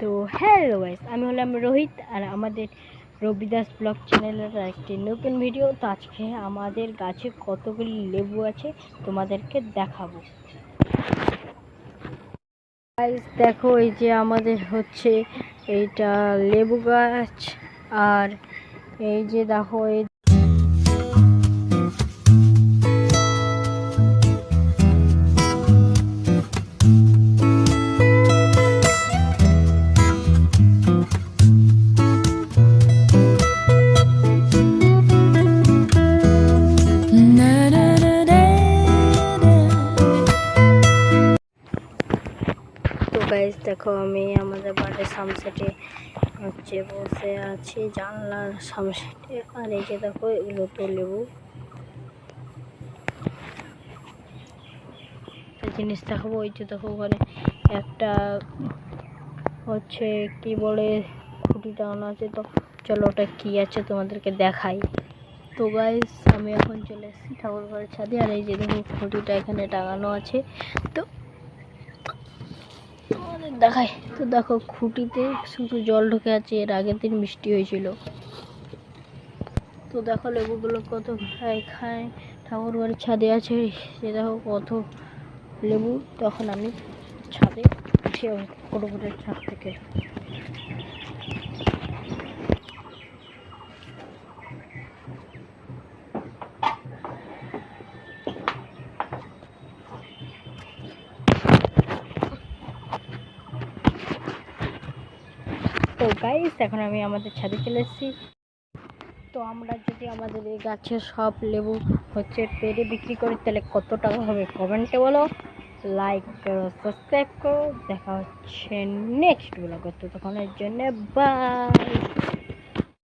তো hello guys, আমি হলাম রোহিত আর আমাদের রবিদাস ব্লগ চ্যানেলের একটি নতুন ভিডিও। তো আজকে আমাদের গাছে কতগুলি লেবু আছে তোমাদেরকে দেখাবো। গাইস দেখো, এই যে আমাদের হচ্ছে এইটা লেবু গাছ, আর এই যে দেখো এই গাইস দেখো, আমি আমাদের বাড়ির সামসেটে হচ্ছে বসে আছি জানলার সামসেটে, আর এই যে দেখো এগুলো তো লেবু। জিনিস দেখাবো, ওই যে দেখো ওখানে একটা হচ্ছে কি বলে খুঁটি টাঙানো আছে। তো চলো ওটা কি আছে তোমাদেরকে দেখাই। তো গাইস আমি এখন চলে এসেছি ঠাকুর ঘরের ছাদে, আর এই যে দেখো খুঁটিটা এখানে টাঙানো আছে। তো তোমাদের দেখাই। তো দেখো খুঁটিতে শুধু জল ঢুকে আছে, এর আগের দিন বৃষ্টি হয়েছিল। তো দেখো লেবুগুলো কত খায় ঠাকুর ঘরের ছাদে আছে। সে দেখো কত লেবু। তখন আমি ছাদে উঠে ঠাকুরের ছাদ থেকে। তো গাইস এখন আমি আমাদের ছাদে চলে এসেছি। তো আমরা যদি আমাদের এই গাছের সব লেবু হচ্ছে পেরে বিক্রি করি তাহলে কত টাকা হবে কমেন্টে বলো, লাইক করো, সাবস্ক্রাইব করো। দেখা হচ্ছে নেক্সট ব্লগে, ততক্ষণের জন্য বাই।